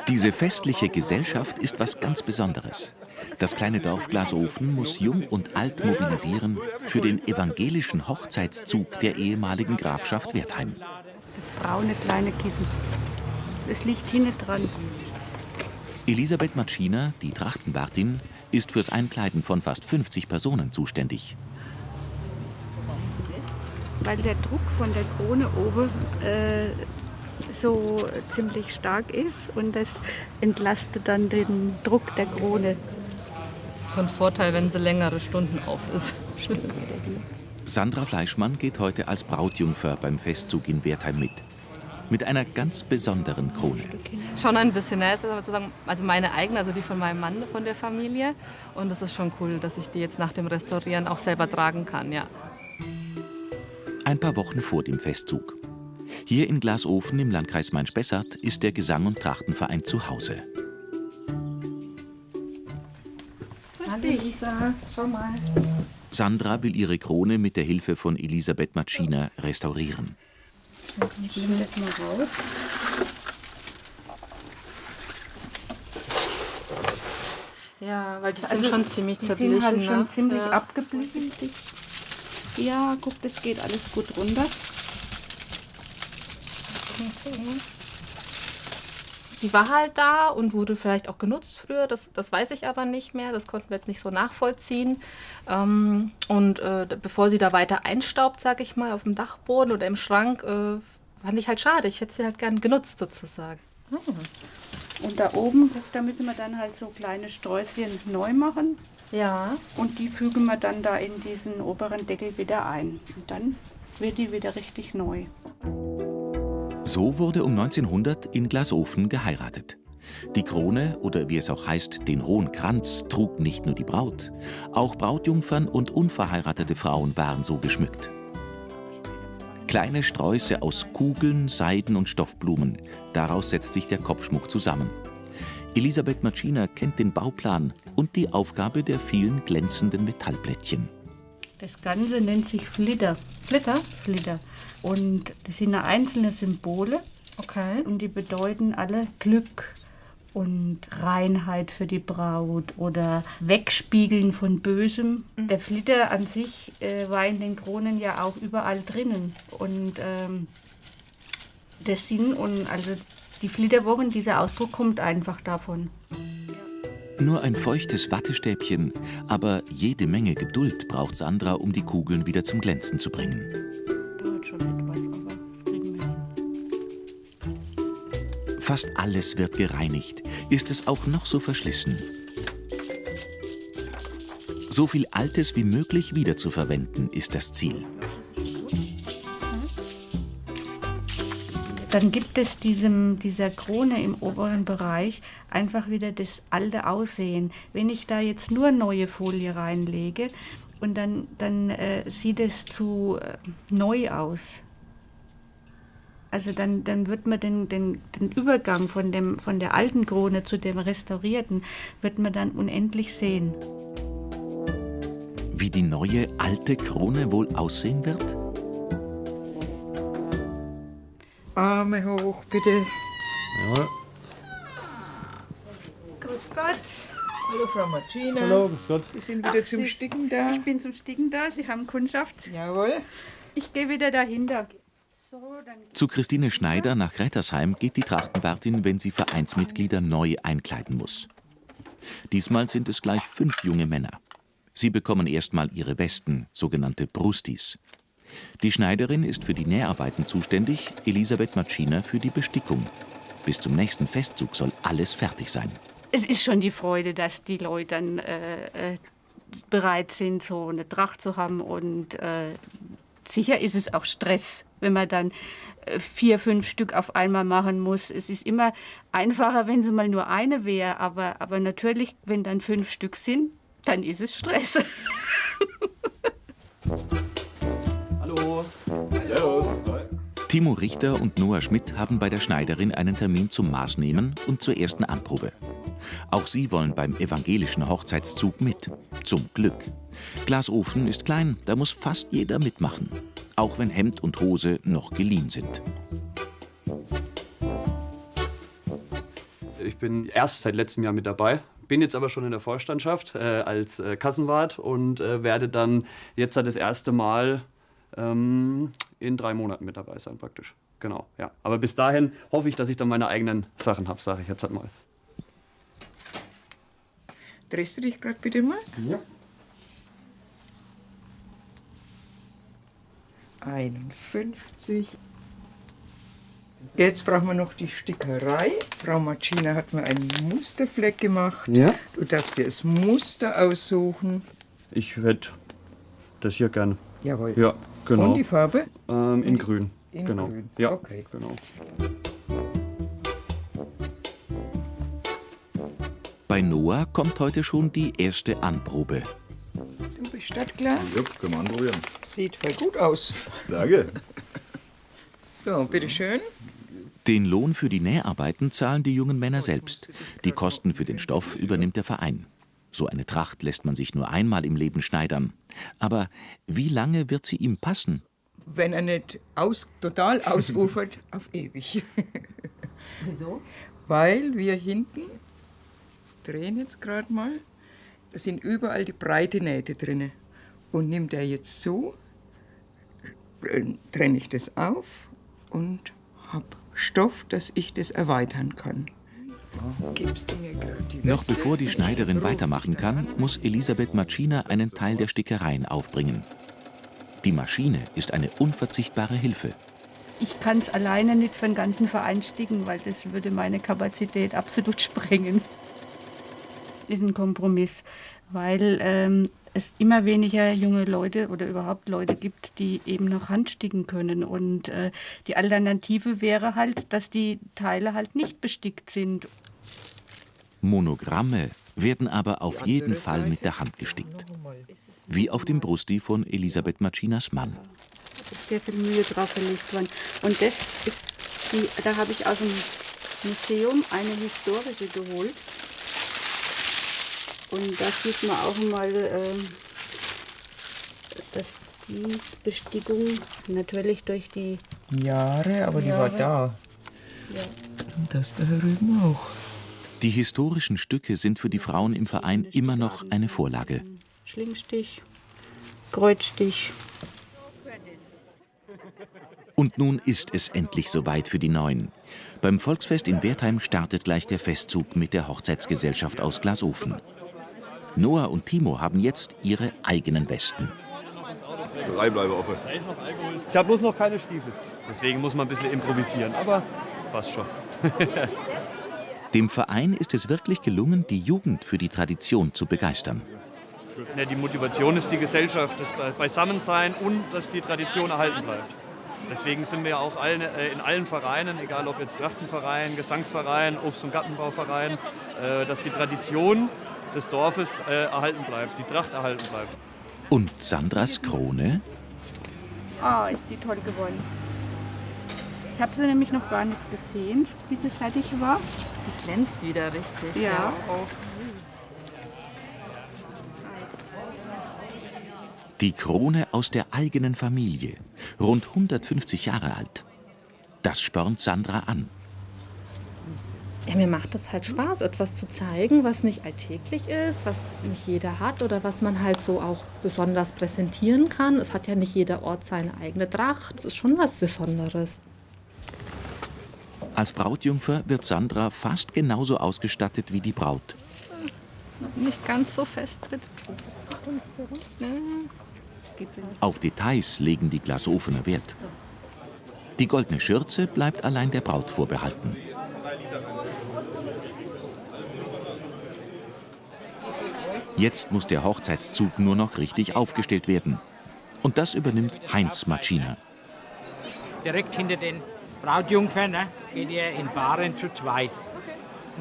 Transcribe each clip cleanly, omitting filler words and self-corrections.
Diese festliche Gesellschaft ist was ganz Besonderes. Das kleine Dorf Glasofen muss Jung und Alt mobilisieren für den evangelischen Hochzeitszug der ehemaligen Grafschaft Wertheim. Das braune kleine Kissen, das liegt hinten dran. Elisabeth Matschiner, die Trachtenwartin, ist fürs Einkleiden von fast 50 Personen zuständig. Weil der Druck von der Krone oben so ziemlich stark ist und das entlastet dann den Druck der Krone. Das ist von Vorteil, wenn sie längere Stunden auf ist. Sandra Fleischmann geht heute als Brautjungfer beim Festzug in Wertheim mit. Mit einer ganz besonderen Krone. Schon ein bisschen, ne? Es ist sozusagen also meine eigene, also die von meinem Mann, von der Familie. Und es ist schon cool, dass ich die jetzt nach dem Restaurieren auch selber tragen kann, ja. Ein paar Wochen vor dem Festzug. Hier in Glasofen im Landkreis Main-Spessart ist der Gesang- und Trachtenverein zu Hause. Hallo Lisa, schau mal. Sandra will ihre Krone mit der Hilfe von Elisabeth Matschiner restaurieren. Ich nehme das mal raus. Ja, weil die sind schon ziemlich die zerblichen. sind halt schon ziemlich ja. abgeblichen. Ja, guck, das geht alles gut runter. Die war halt da und wurde vielleicht auch genutzt früher, das weiß ich aber nicht mehr, das konnten wir jetzt nicht so nachvollziehen. Bevor sie da weiter einstaubt, sage ich mal, auf dem Dachboden oder im Schrank, fand ich halt schade. Ich hätte sie halt gern genutzt sozusagen. Und da oben, da müssen wir dann halt so kleine Sträußchen neu machen. Ja. Und die fügen wir dann da in diesen oberen Deckel wieder ein. Und dann wird die wieder richtig neu. So wurde um 1900 in Glasofen geheiratet. Die Krone, oder wie es auch heißt, den hohen Kranz, trug nicht nur die Braut. Auch Brautjungfern und unverheiratete Frauen waren so geschmückt. Kleine Sträuße aus Kugeln, Seiden und Stoffblumen. Daraus setzt sich der Kopfschmuck zusammen. Elisabeth Matschiner kennt den Bauplan und die Aufgabe der vielen glänzenden Metallplättchen. Das Ganze nennt sich Flitter. Flitter? Flitter. Und das sind einzelne Symbole. Okay. Und die bedeuten alle Glück und Reinheit für die Braut oder Wegspiegeln von Bösem. Mhm. Der Flitter an sich war in den Kronen ja auch überall drinnen. Und der Sinn und also die Flitterwochen, dieser Ausdruck kommt einfach davon. Nur ein feuchtes Wattestäbchen, aber jede Menge Geduld braucht Sandra, um die Kugeln wieder zum Glänzen zu bringen. Dauert schon etwas, aber das kriegen wir hin. Fast alles wird gereinigt. Ist es auch noch so verschlissen? So viel Altes wie möglich wiederzuverwenden, ist das Ziel. Dann gibt es dieser Krone im oberen Bereich einfach wieder das alte Aussehen. Wenn ich da jetzt nur neue Folie reinlege und dann sieht es zu neu aus. Also dann wird man den Übergang von der alten Krone zu dem restaurierten, wird man dann unendlich sehen. Wie die neue alte Krone wohl aussehen wird? Arme hoch, bitte. Ja. Grüß Gott. Hallo Frau Matschiner. Hallo, grüß Gott. Sie sind wieder zum Sie- Sticken da. Ich bin zum Sticken da, Sie haben Kundschaft. Jawohl. Ich gehe wieder dahinter. So, dann Zu Christine Schneider nach Rettersheim geht die Trachtenwartin, wenn sie Vereinsmitglieder neu einkleiden muss. Diesmal sind es gleich 5 junge Männer. Sie bekommen erstmal ihre Westen, sogenannte Brustis. Die Schneiderin ist für die Näharbeiten zuständig, Elisabeth Matschiner für die Bestickung. Bis zum nächsten Festzug soll alles fertig sein. es ist schon die Freude, dass die Leute dann bereit sind, so eine Tracht zu haben. Und sicher ist es auch Stress, wenn man dann 4, 5 Stück auf einmal machen muss. Es ist immer einfacher, wenn es mal nur eine wäre. Aber natürlich, wenn dann 5 Stück sind, dann ist es Stress. Hallo. Servus. Timo Richter und Noah Schmidt haben bei der Schneiderin einen Termin zum Maßnehmen und zur ersten Anprobe. Auch sie wollen beim evangelischen Hochzeitszug mit. Zum Glück. Glasofen ist klein, da muss fast jeder mitmachen. Auch wenn Hemd und Hose noch geliehen sind. Ich bin erst seit letztem Jahr mit dabei, bin jetzt aber schon in der Vorstandschaft als Kassenwart und werde dann jetzt das erste Mal in 3 Monaten mit dabei sein praktisch. Genau, ja. Aber bis dahin hoffe ich, dass ich dann meine eigenen Sachen habe, sage ich jetzt halt mal. Drehst du dich gerade bitte mal? Ja. 51. Jetzt brauchen wir noch die Stickerei. Frau Marcina hat mir einen Musterfleck gemacht. Ja. Du darfst dir das Muster aussuchen. Ich hätte das hier gern. Jawohl. Ja, genau. Und die Farbe? In grün. In genau. grün. Ja, Okay. genau. Bei Noah kommt heute schon die erste Anprobe. Du bist startklar? Ja, können wir anprobieren. Sieht voll gut aus. Danke. So, bitteschön. Den Lohn für die Näharbeiten zahlen die jungen Männer selbst. Die Kosten für den Stoff übernimmt der Verein. So eine Tracht lässt man sich nur einmal im Leben schneidern. Aber wie lange wird sie ihm passen? Wenn er nicht total ausufert, auf ewig. Wieso? Weil wir hinten, drehen jetzt gerade mal, da sind überall die breite Nähte drin. Und nimmt er jetzt so, trenne ich das auf und habe Stoff, dass ich das erweitern kann. Gibst du mir gerade die Noch Weste? bevor die Schneiderin weitermachen kann, muss Elisabeth Marcina einen Teil der Stickereien aufbringen. Die Maschine ist eine unverzichtbare Hilfe. Ich kann es alleine nicht für den ganzen Verein sticken, weil das würde meine Kapazität absolut sprengen. Ist ein Kompromiss, weil es immer weniger junge Leute oder überhaupt Leute gibt, die eben noch handsticken können. Und die Alternative wäre halt, dass die Teile halt nicht bestickt sind. Monogramme werden aber auf jeden Fall mit der Hand gestickt. Wie auf dem Brusti von Elisabeth Marcinas Mann. Da ist sehr viel Mühe drauf verlegt worden. Und das ist da habe ich aus dem Museum eine historische geholt. Und da sieht man auch mal, dass die Bestickung natürlich durch die Jahre, aber die war da. Ja. Und das da drüben auch. Die historischen Stücke sind für die Frauen im Verein immer noch eine Vorlage. Schlingstich, Kreuzstich. Und nun ist es endlich soweit für die Neuen. Beim Volksfest in Wertheim startet gleich der Festzug mit der Hochzeitsgesellschaft aus Glasofen. Noah und Timo haben jetzt ihre eigenen Westen. 3 bleiben offen. Ich habe bloß noch keine Stiefel. Deswegen muss man ein bisschen improvisieren, aber passt schon. Dem Verein ist es wirklich gelungen, die Jugend für die Tradition zu begeistern. Ja, die Motivation ist die Gesellschaft, das Beisammensein und dass die Tradition erhalten bleibt. Deswegen sind wir auch in allen Vereinen, egal ob jetzt Trachtenverein, Gesangsverein, Obst- und Gartenbauverein, dass die Tradition des Dorfes erhalten bleibt, die Tracht erhalten bleibt. Und Sandras Krone? Ah, ist die toll geworden. Ich habe sie nämlich noch gar nicht gesehen, wie sie fertig war. Die glänzt wieder richtig. Ja. Die Krone aus der eigenen Familie, rund 150 Jahre alt. Das spornt Sandra an. Ja, mir macht es halt Spaß, etwas zu zeigen, was nicht alltäglich ist, was nicht jeder hat oder was man halt so auch besonders präsentieren kann. Es hat ja nicht jeder Ort seine eigene Tracht. Es ist schon was Besonderes. Als Brautjungfer wird Sandra fast genauso ausgestattet wie die Braut. Nicht ganz so fest, bitte. Auf Details legen die Glasofener Wert. Die goldene Schürze bleibt allein der Braut vorbehalten. Jetzt muss der Hochzeitszug nur noch richtig aufgestellt werden. Und das übernimmt Heinz Marcina. Direkt hinter den Brautjungfern geht ihr in Paaren zu zweit.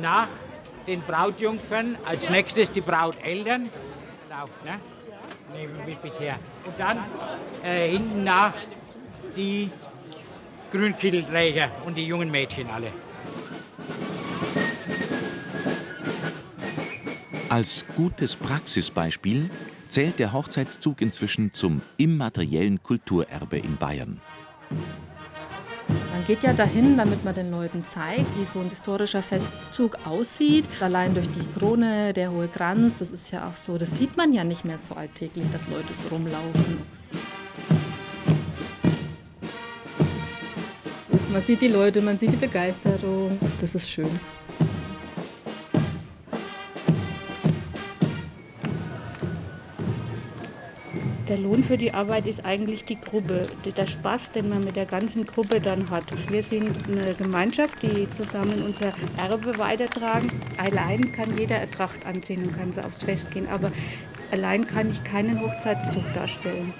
Nach den Brautjungfern als nächstes die Brauteltern. Lauft, ne? Nehmen wir mit her. Und dann hinten nach die Grünkittelträger und die jungen Mädchen alle. Als gutes Praxisbeispiel zählt der Hochzeitszug inzwischen zum immateriellen Kulturerbe in Bayern. Man geht ja dahin, damit man den Leuten zeigt, wie so ein historischer Festzug aussieht. Allein durch die Krone, der hohe Kranz, das ist ja auch so, das sieht man ja nicht mehr so alltäglich, dass Leute so rumlaufen. Man sieht die Leute, man sieht die Begeisterung, das ist schön. Der Lohn für die Arbeit ist eigentlich die Gruppe, der Spaß, den man mit der ganzen Gruppe dann hat. Wir sind eine Gemeinschaft, die zusammen unser Erbe weitertragen. Allein kann jeder eine Tracht anziehen und kann so aufs Fest gehen, aber allein kann ich keinen Hochzeitszug darstellen.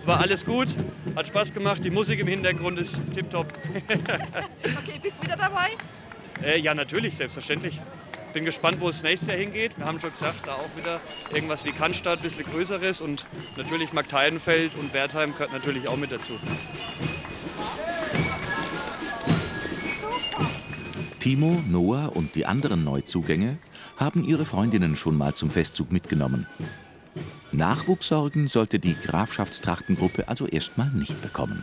War alles gut, hat Spaß gemacht, die Musik im Hintergrund ist tipptopp. Okay, bist du wieder dabei? Ja, natürlich, selbstverständlich. Bin gespannt, wo es nächstes Jahr hingeht. Wir haben schon gesagt, da auch wieder irgendwas wie Cannstatt, ein bisschen Größeres. Und natürlich Marktheidenfeld und Wertheim gehört natürlich auch mit dazu. Timo, Noah und die anderen Neuzugänge haben ihre Freundinnen schon mal zum Festzug mitgenommen. Nachwuchssorgen sollte die Grafschaftstrachtengruppe also erstmal nicht bekommen.